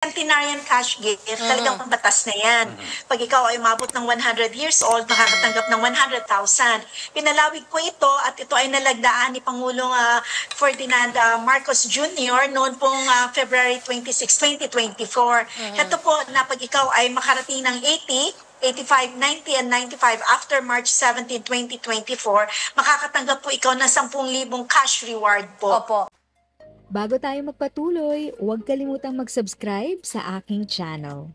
Centenarian cash gift, talagang batas na yan. Pag ikaw ay umabot ng 100 years old, makakatanggap ng 100,000. Pinalawig po ito at ito ay nalagdaan ni Pangulong Ferdinand Marcos Jr. noon pong February 26, 2024. Ito po na pag ikaw ay makarating ng 80, 85, 90, and 95 after March 17, 2024, makakatanggap po ikaw ng 10,000 cash reward po. Opo. Bago tayo magpatuloy, huwag kalimutang mag-subscribe sa aking channel.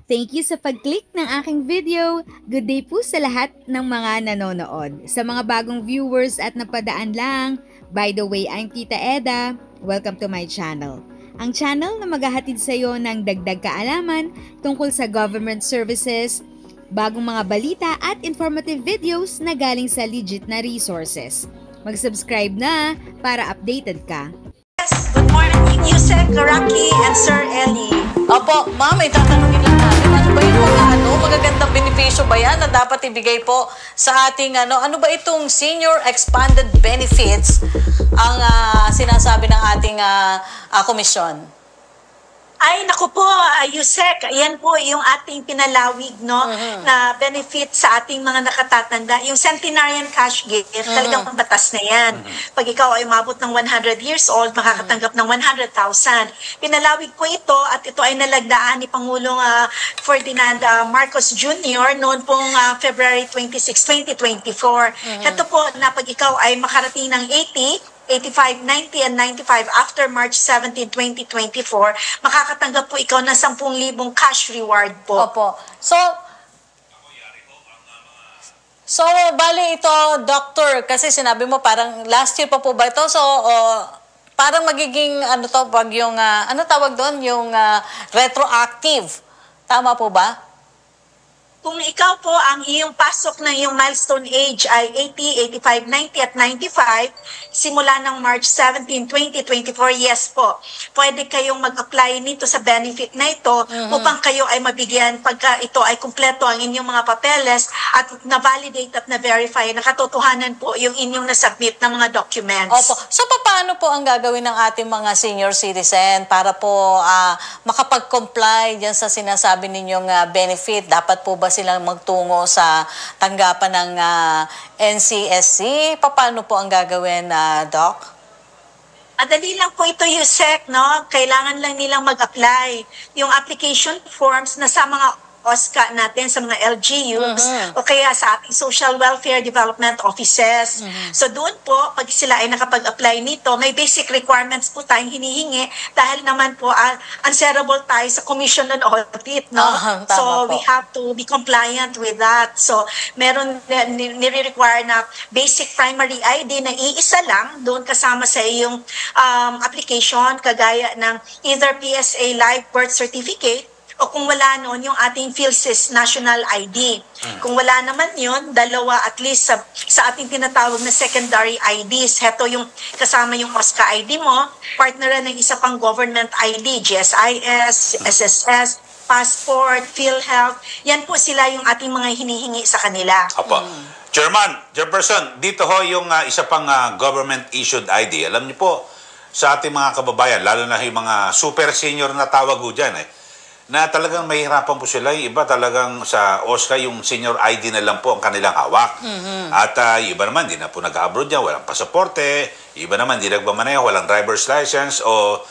Thank you sa pag-click ng aking video. Good day po sa lahat ng mga nanonood. Sa mga bagong viewers at napadaan lang, by the way, I'm Tita Eda. Welcome to my channel. Ang channel na maghahatid sa iyo ng dagdag kaalaman tungkol sa government services, bagong mga balita at informative videos na galing sa legit na resources. Mag-subscribe na para updated ka. Yes, good morning, Yusek, Rocky, and Sir Ellie. Opo, ma'am, may tatanungin lang natin. Ano ba yung mga magagandang benepisyo ba yan na dapat ibigay po sa ating ano ba itong senior expanded benefits ang sinasabi ng ating komisyon? Ay, naku po, Yusek, yan po yung ating pinalawig, no, na benefit sa ating mga nakatatanda. Yung Centenarian cash gift, talagang batas na yan. Pag ikaw ay umabot ng 100 years old, makakatanggap ng 100,000. Pinalawig po ito at ito ay nalagdaan ni Pangulong Ferdinand Marcos Jr. noon pong February 26, 2024. Ito po na pag ikaw ay makarating ng 80, 85, 90, and 95 after March 17, 2024, makakatanggap po ikaw ng 10,000 cash reward po. Opo. So, bali ito, Doctor, kasi sinabi mo parang last year pa po ba ito? So, parang magiging, ano to, pag yung, ano tawag doon? Yung retroactive. Tama po ba? Kung ikaw po ang iyong pasok ng iyong milestone age ay 80, 85, 90 at 95, simula ng March 17, 2024, yes po. Pwede kayong mag-apply nito sa benefit na ito upang kayo ay mabigyan pagka ito ay kumpleto ang inyong mga papeles at na-validate at na-verify na katotohanan po yung inyong nasubmit ng mga documents. Opo. So, paano po ang gagawin ng ating mga senior citizen para po makapag-comply dyan sa sinasabi ninyong benefit? Dapat po ba silang magtungo sa tanggapan ng NCSC? Paano po ang gagawin, Doc? Madali lang po ito, Yusek, no? Kailangan lang nilang mag-apply. Yung application forms na sa mga OSCA natin, sa mga LGUs, o kaya sa ating Social Welfare Development Offices. So doon po, pag sila ay nakapag-apply nito, may basic requirements po tayong hinihingi dahil naman po answerable tayo sa Commission on Audit, no? So we have to be compliant with that. So meron nire-require na basic primary ID na iisa lang, doon kasama sa iyong application, kagaya ng either PSA Live Birth Certificate, o kung wala noon, yung ating PhilSys National ID. Kung wala naman yun, dalawa at least sa ating tinatawag na secondary IDs. Heto yung kasama yung OSCA ID mo, partner ng isa pang government ID, GSIS, SSS, passport, PhilHealth. Yan po sila yung ating mga hinihingi sa kanila. Opo. Chairperson, dito ho yung isa pang government-issued ID. Alam niyo po, sa ating mga kababayan, lalo na yung mga super senior na tawag ho dyan, na talagang mahirapan po sila. Yung iba talagang sa OSCA, yung senior ID na lang po ang kanilang hawak. At iba naman, di na po nag-abroad yan, walang pasaporte. Iba naman, di nagmamaneho, walang driver's license. O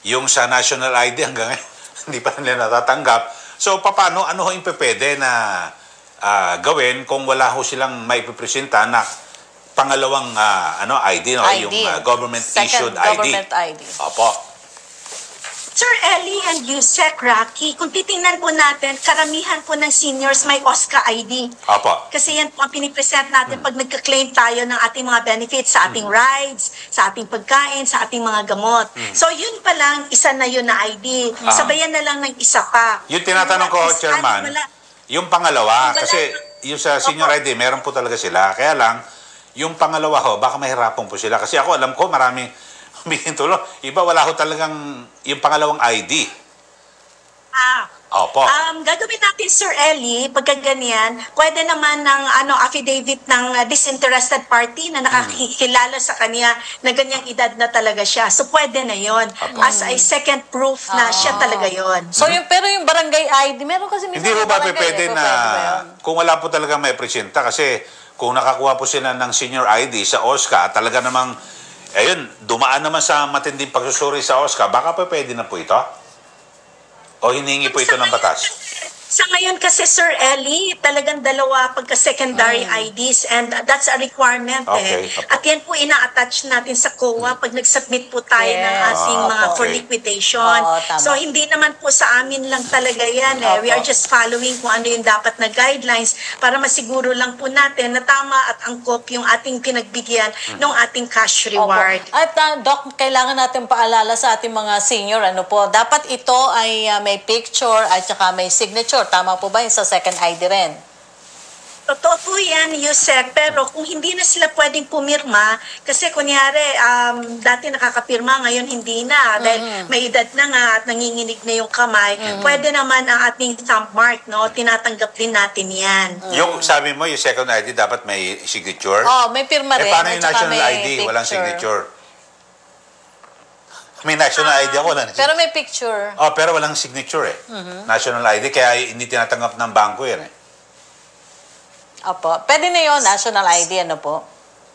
yung sa national ID hanggang ngayon, hindi pa nila natatanggap. So, paano, ano ho yung pwede na gawin kung wala ho silang maipipresenta na pangalawang ID, no? ID. Yung government-issued ID. Government ID. Opo. Sir Ellie and Yusek, Rocky, kung titingnan po natin, karamihan po ng seniors may OSCA ID. Opo. Kasi yan po ang pinipresent natin pag nagka-claim tayo ng ating mga benefits sa ating rides, sa ating pagkain, sa ating mga gamot. So yun pa lang, isa na yun na ID. Sabayan na lang ng isa pa. Yung tinatanong ko, Chairman, yung pangalawa, kasi yung sa senior ID, meron po talaga sila. Kaya lang, yung pangalawa ho, baka mahirapan po sila. Kasi ako, alam ko, maraming humihingi tulong. Iba, wala ho talagang yung pangalawang ID. Opo. Gagawin natin, Sir Ellie, pagka ganyan, pwede naman ng affidavit ng disinterested party na nakakilala sa kanya na ganyang edad na talaga siya. So, pwede na yon as a second proof na siya talaga yon. So, pero yung barangay ID, meron kasi minsan Hindi yung ho ba barangay, pwede na, ba yun? kung wala po talaga may presenta, kasi kung nakakuha po sila ng senior ID sa OSCA, at talaga namang, ayun, dumaan naman sa matinding pagsusuri sa OSCA, baka pa pwede na po ito? O hiningi po ito ng batas? Sa ngayon kasi, Sir Ellie, talagang dalawa pagka-secondary IDs and that's a requirement. Okay. At yan po ina-attach natin sa COA pag nag-submit po tayo ng ating mga for okay. liquidation. Tama. So, hindi naman po sa amin lang talaga yan. We are just following kung ano yung dapat na guidelines para masiguro lang po natin na tama at angkop yung ating pinagbigyan ng ating cash reward. At Doc, kailangan natin paalala sa ating mga senior, dapat ito ay may picture at saka may signature. Tama po ba yung sa second ID rin? Totoo po yan, Yusek. Pero kung hindi na sila pwedeng pumirma, kasi kunyari, dati nakakapirma, ngayon hindi na. Dahil may edad na nga at nanginginig na yung kamay, pwede naman ang ating thumb mark, no? Tinatanggap din natin yan. Yung sabi mo, yung second ID dapat may signature? May pirma rin. Paano yung at saka national may ID? Walang picture. signature. May national ID ako. Pero may picture. Pero walang signature National ID, kaya hindi tinatanggap ng bangko yan Opo. Pwede na yun, national ID, po?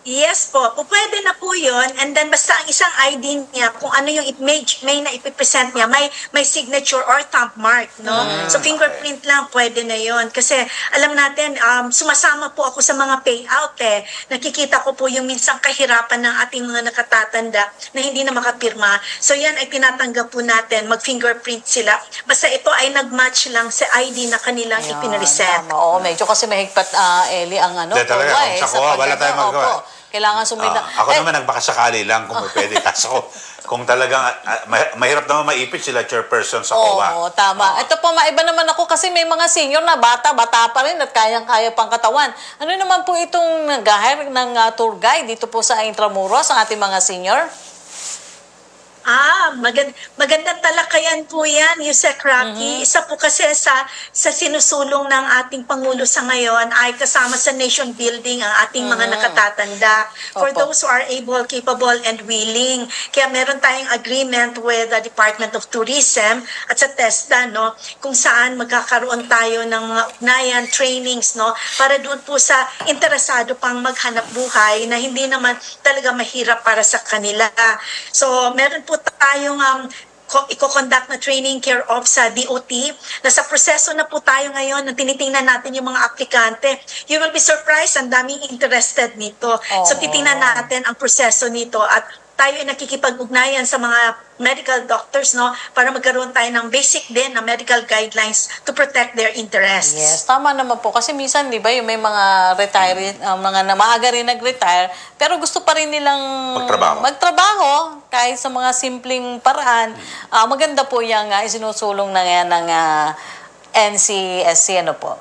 Yes po, pwede na po yun. And then basta ang isang ID niya, kung ano yung image may na ipipresent niya, may signature or thumb mark, no? So fingerprint lang, pwede na yun. Kasi alam natin, sumasama po ako sa mga payout Nakikita ko po yung minsang kahirapan ng ating mga nakatatanda na hindi na makapirma. So yan ay tinatanggap po natin, mag-fingerprint sila. Basta ito ay nag-match lang sa ID na kanilang ipinresent. Oo, medyo kasi mahigpat, Eli, ang talaga, kung sa COA, wala tayong magawa. Kailangan sumida. Ako naman nagbakasakali lang kung may pwede. Kaso kung talagang mahirap naman maipit sila chairperson sa COA. Oo, tama. Ito po, maiba naman ako kasi may mga senior na bata pa rin at kayang-kaya pang katawan. Ano naman po itong nag-hire ng tour guide dito po sa Intramuros, ang ating mga senior? Magandang talakayan po yan, Yusek Rocky. Isa po kasi sa sinusulong ng ating Pangulo sa ngayon ay kasama sa nation building ang ating mga nakatatanda. For those who are able, capable, and willing. Kaya meron tayong agreement with the Department of Tourism at sa TESDA, no, kung saan magkakaroon tayo ng mga ugnayan, trainings, no, para doon po sa interesado pang maghanap buhay na hindi naman talaga mahirap para sa kanila. So, meron po tayong i-conduct na training care of sa DOT. Nasa proseso na po tayo ngayon na tinitingnan natin yung mga aplikante. You will be surprised, ang daming interested nito. So titingnan natin ang proseso nito at tayo ay nakikipag-ugnayan sa mga medical doctors, no, para magkaroon tayo ng basic din na medical guidelines to protect their interests. Yes, tama naman po. Kasi minsan, di ba, yung may mga retiree, mga na maaga rin nag-retire, pero gusto pa rin nilang magtrabaho kahit sa mga simpleng paraan. Maganda po yung isinusulong na yan ng NCSC, po.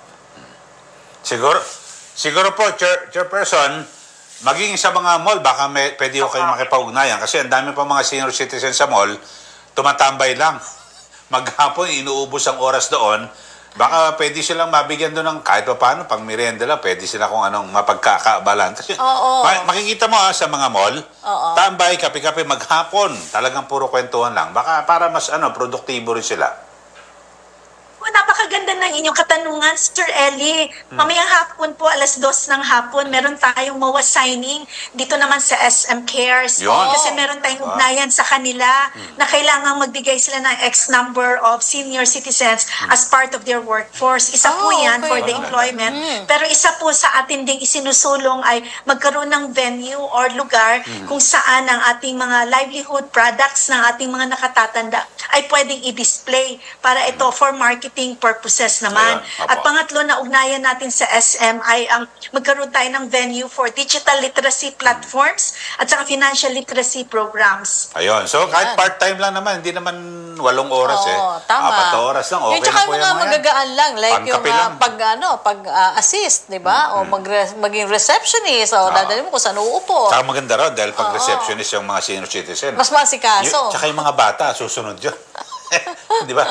Siguro po, Chairperson, maging sa mga mall, baka pwede ko kayo makipag-ugnayan kasi ang dami pa mga senior citizens sa mall, tumatambay lang. Maghapon, inuubos ang oras doon. Baka pwede silang mabigyan doon ng kahit pa paano, pang merienda lang, pwede sila kung anong mapagkakaabalan. Kasi makikita mo sa mga mall, tambay, kape-kape, maghapon, talagang puro kwentuhan lang. Baka para mas produktibo rin sila. Napakaganda ng inyong katanungan, Sir Ellie. Mamayang hapon po, 2:00 ng hapon, meron tayong MOA signing dito naman sa SM Cares. Kasi meron tayong ugnayan sa kanila na kailangang magbigay sila ng X number of senior citizens as part of their workforce. Isa po yan for the employment. Pero isa po sa atin ding isinusulong ay magkaroon ng venue or lugar kung saan ang ating mga livelihood products ng ating mga nakatatanda ay pwedeng i-display para ito for marketing purposes naman. At pangatlo na ugnayan natin sa SM ay ang magkaroon tayo ng venue for digital literacy platforms at saka financial literacy programs. Ayun. So kahit part-time lang naman, hindi naman 8 oras Tama. 4 oras lang, okay yung na po yung mga magagaan lang, like yung pag-assist, di ba? O maging receptionist, o dadalhin mo kung saan uupo. Saka maganda ron dahil pag receptionist yung mga senior citizen. Mas masikaso. Tsaka yung mga bata, susunod yun. Di ba?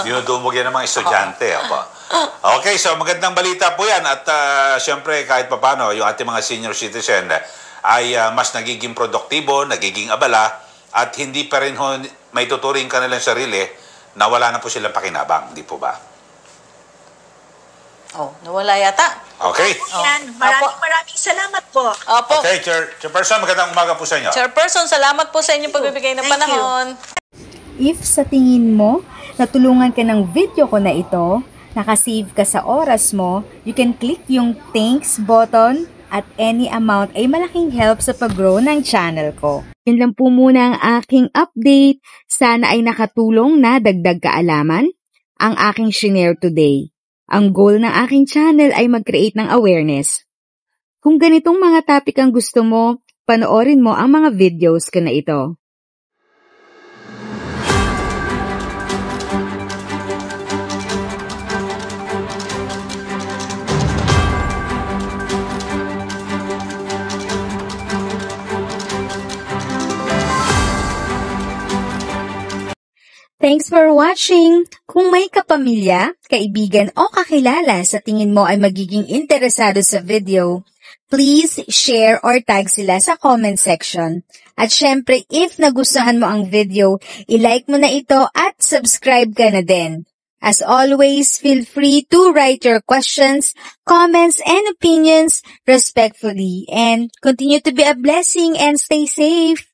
Dinudumog yan ng mga estudyante. Opo. Okay, so magandang balita po yan. At syempre, kahit papano, yung ating mga senior citizen ay mas nagiging produktibo, nagiging abala, at hindi pa rin may tuturing kanilang sarili na wala na po silang pakinabang. Di po ba? Oh, nawala yata. Okay. Yan, maraming salamat po. Opo. Okay, Chairperson, magandang umaga po sa inyo. Chairperson, salamat po sa inyong pagbibigay ng Thank you. panahon. If sa tingin mo, natulungan ka ng video ko na ito, nakasave ka sa oras mo, you can click yung thanks button at any amount ay malaking help sa pag-grow ng channel ko. Yun lang po muna ang aking update. Sana ay nakatulong na dagdag kaalaman ang aking shinare today. Ang goal ng aking channel ay mag-create ng awareness. Kung ganitong mga topic ang gusto mo, panoorin mo ang mga videos ko na ito. Thanks for watching! Kung may kapamilya, kaibigan o kakilala sa tingin mo ay magiging interesado sa video, please share or tag sila sa comment section. At syempre, if nagustuhan mo ang video, i-like mo na ito at subscribe ka na din. As always, feel free to write your questions, comments, and opinions respectfully. And continue to be a blessing and stay safe!